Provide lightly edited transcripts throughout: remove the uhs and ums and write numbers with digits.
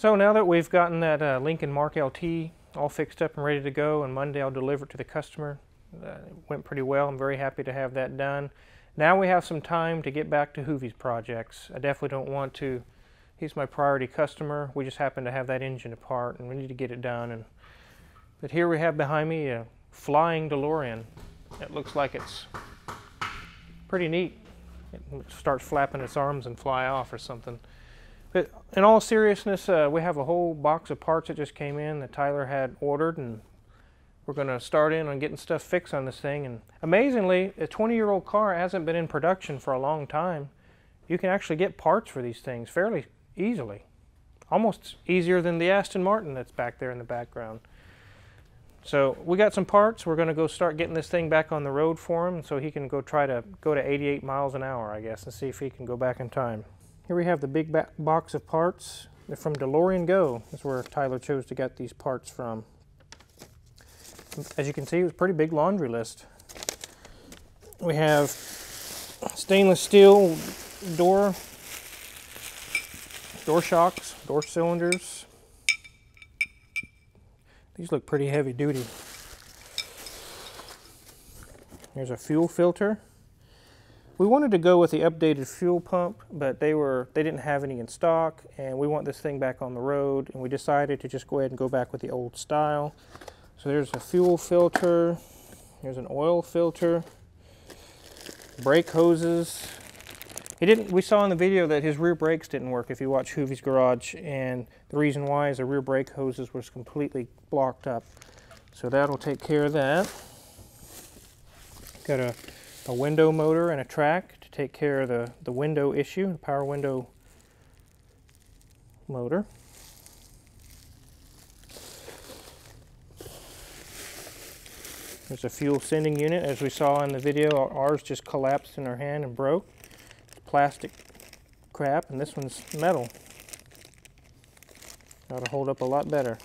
So now that we've gotten that Lincoln Mark LT all fixed up and ready to go, and Monday I'll deliver it to the customer, it went pretty well. I'm very happy to have that done. Now we have some time to get back to Hoovies projects. I definitely don't want to. He's my priority customer. We just happen to have that engine apart and we need to get it done. But here we have behind me a flying DeLorean. It looks like it's pretty neat. It starts flapping its arms and fly off or something. But in all seriousness, we have a whole box of parts that just came in that Tyler had ordered, and we're going to start in on getting stuff fixed on this thing. And amazingly, a 20-year-old car hasn't been in production for a long time. You can actually get parts for these things fairly easily. Almost easier than the Aston Martin that's back there in the background. So we got some parts. We're going to go start getting this thing back on the road for him so he can go try to go to 88 miles an hour, I guess, and see if he can go back in time. Here we have the big box of parts. They're from DeLorean Go. That's where Tyler chose to get these parts from. As you can see, it was a pretty big laundry list. We have stainless steel door shocks, door cylinders. These look pretty heavy duty. Here's a fuel filter. We wanted to go with the updated fuel pump, but they didn't have any in stock, and we want this thing back on the road, and we decided to just go ahead and go back with the old style. So there's a fuel filter, there's an oil filter, brake hoses. We saw in the video that his rear brakes didn't work if you watch Hoovies Garage, and the reason why is the rear brake hoses was completely blocked up. So that'll take care of that. Got a window motor and a track to take care of the window issue, the power window motor. There's a fuel sending unit. As we saw in the video, ours just collapsed in our hand and broke. It's plastic crap, and this one's metal. That'll hold up a lot better.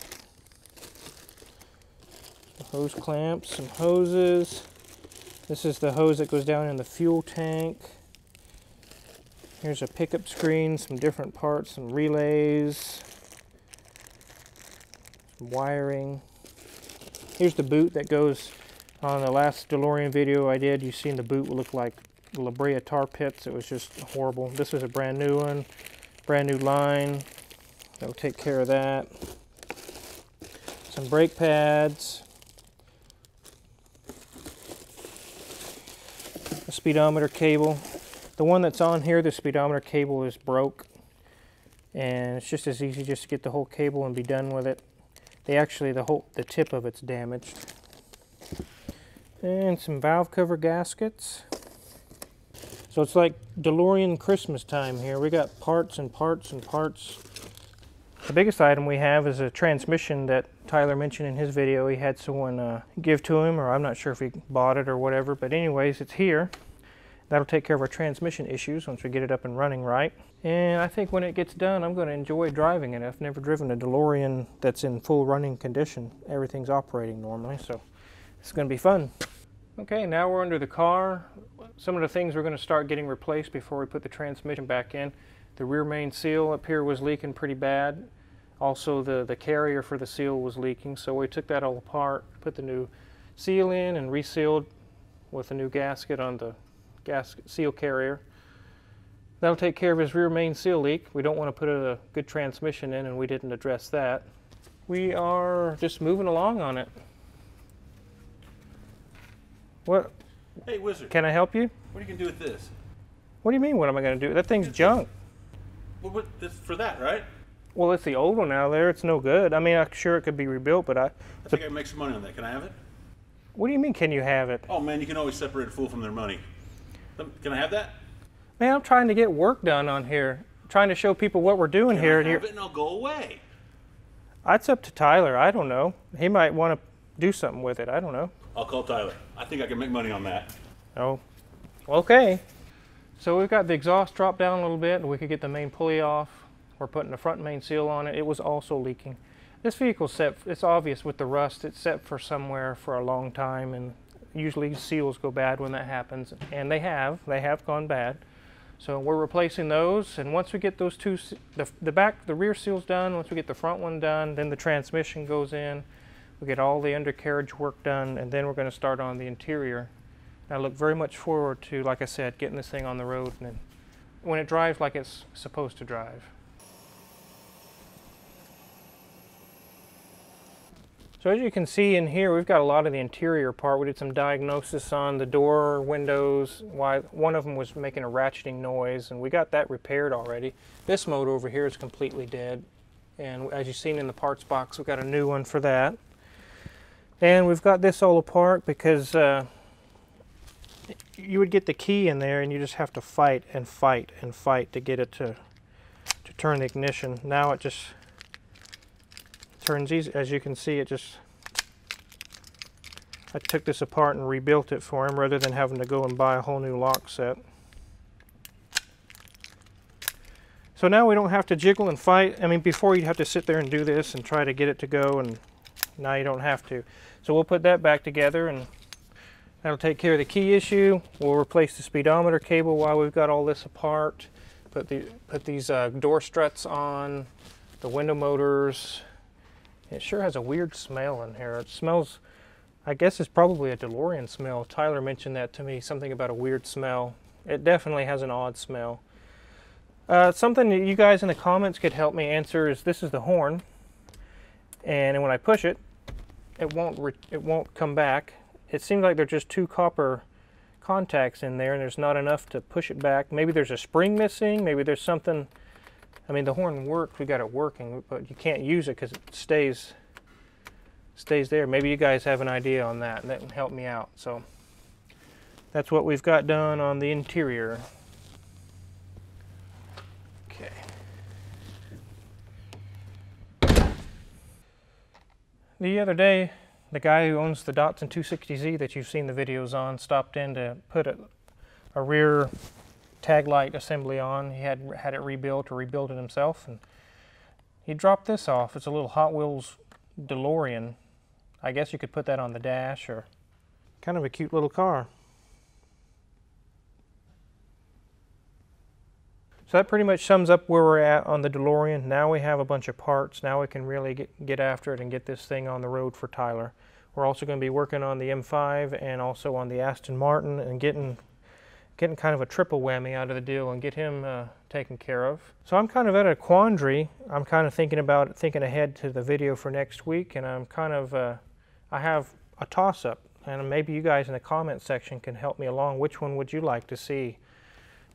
The hose clamps, some hoses. This is the hose that goes down in the fuel tank. Here's a pickup screen, some different parts, some relays, some wiring. Here's the boot that goes on the last DeLorean video I did. You've seen the boot look like La Brea tar pits. It was just horrible. This is a brand new one, brand new line. That'll take care of that. Some brake pads. A speedometer cable. The one that's on here, the speedometer cable is broke, and it's just as easy just to get the whole cable and be done with it. The tip of it's damaged. And some valve cover gaskets. So it's like DeLorean Christmas time here. We got parts and parts and parts. The biggest item we have is a transmission that Tyler mentioned in his video. He had someone give to him, or I'm not sure if he bought it or whatever, but anyways, it's here. That'll take care of our transmission issues once we get it up and running right. And I think when it gets done, I'm going to enjoy driving it. I've never driven a DeLorean that's in full running condition. Everything's operating normally, so it's going to be fun. Okay, now we're under the car. Some of the things we're going to start getting replaced before we put the transmission back in. The rear main seal up here was leaking pretty bad. Also, the carrier for the seal was leaking, so we took that all apart, put the new seal in, and resealed with a new gasket on the seal carrier. That'll take care of his rear main seal leak. We don't want to put a good transmission in, and we didn't address that. We are just moving along on it. What? Hey, Wizard. Can I help you? What are you going to do with this? What do you mean, what am I going to do? That thing's junk. Well, this for that, right? Well, it's the old one out there. It's no good. I mean, I'm sure it could be rebuilt, but I think I can make some money on that. Can I have it? What do you mean, can you have it? Oh, man, you can always separate a fool from their money. Can I have that? Man, I'm trying to get work done on here. I'm trying to show people what we're doing here. Can I have it and I'll go away? It's up to Tyler. I don't know. He might want to do something with it. I don't know. I'll call Tyler. I think I can make money on that. Oh, okay. So we've got the exhaust dropped down a little bit, and we could get the main pulley off. We're putting the front main seal on it. It was also leaking. This vehicle's set, it's obvious with the rust, it's set for somewhere for a long time, and usually seals go bad when that happens, and they have gone bad. So we're replacing those, and once we get those two, the rear seals done, once we get the front one done, then the transmission goes in, we get all the undercarriage work done, and then we're going to start on the interior. I look very much forward to, like I said, getting this thing on the road and when it drives like it's supposed to drive. So as you can see in here, we've got a lot of the interior part. We did some diagnosis on the door, windows, why one of them was making a ratcheting noise, and we got that repaired already. This motor over here is completely dead, and as you've seen in the parts box, we've got a new one for that. And we've got this all apart because you would get the key in there and you just have to fight and fight and fight to get it to turn the ignition. Now it just turns easy. As you can see, I took this apart and rebuilt it for him rather than having to go and buy a whole new lock set. So now we don't have to jiggle and fight. I mean, before you'd have to sit there and do this and try to get it to go, and now you don't have to. So we'll put that back together, and that'll take care of the key issue. We'll replace the speedometer cable while we've got all this apart. Put these door struts on, the window motors. It sure has a weird smell in here. It smells, I guess it's probably a DeLorean smell. Tyler mentioned that to me, something about a weird smell. It definitely has an odd smell. Something that you guys in the comments could help me answer is, this is the horn, and when I push it, it won't come back. It seems like there's just two copper contacts in there and there's not enough to push it back. Maybe there's a spring missing, maybe there's something. I mean, the horn worked, we got it working, but you can't use it because it stays there. Maybe you guys have an idea on that, and that can help me out. So that's what we've got done on the interior. Okay. The other day, the guy who owns the Datsun 260Z that you've seen the videos on stopped in to put a rear tag light assembly on. He had it rebuilt, or rebuilt it himself, and he dropped this off. It's a little Hot Wheels DeLorean. I guess you could put that on the dash, or kind of a cute little car. So that pretty much sums up where we're at on the DeLorean. Now we have a bunch of parts. Now we can really get after it and get this thing on the road for Tyler. We're also going to be working on the M5 and also on the Aston Martin, and getting kind of a triple whammy out of the deal and get him taken care of. So I'm kind of at a quandary. I'm kind of thinking ahead to the video for next week, and I'm kind of, I have a toss-up, and maybe you guys in the comment section can help me along. Which one would you like to see?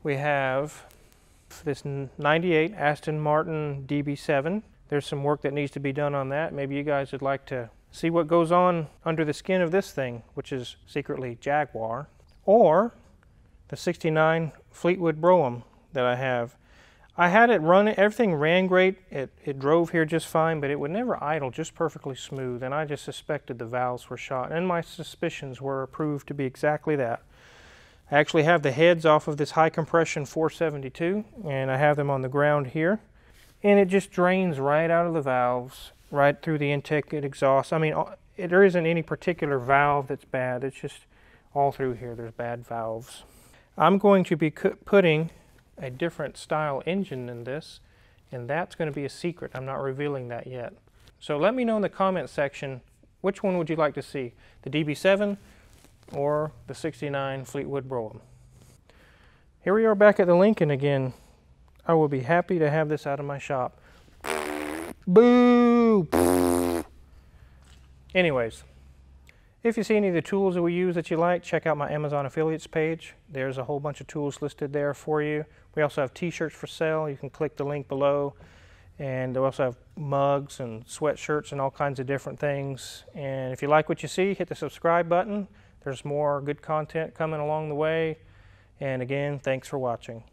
We have this 98 Aston Martin DB7. There's some work that needs to be done on that. Maybe you guys would like to see what goes on under the skin of this thing, which is secretly Jaguar, or the 69 Fleetwood Brougham that I have. I had it run, everything ran great, it drove here just fine, but it would never idle just perfectly smooth, and I just suspected the valves were shot, and my suspicions were proved to be exactly that. I actually have the heads off of this high compression 472, and I have them on the ground here, and it just drains right out of the valves, right through the intake and exhaust. I mean, there isn't any particular valve that's bad, it's just all through here there's bad valves. I'm going to be putting a different style engine in this, and that's going to be a secret. I'm not revealing that yet. So let me know in the comment section, which one would you like to see? The DB7 or the 69 Fleetwood Brougham? Here we are back at the Lincoln again. I will be happy to have this out of my shop. Boo! Anyways, if you see any of the tools that we use that you like, check out my Amazon affiliates page. There's a whole bunch of tools listed there for you. We also have t-shirts for sale. You can click the link below. And we also have mugs and sweatshirts and all kinds of different things. And if you like what you see, hit the subscribe button. There's more good content coming along the way. And again, thanks for watching.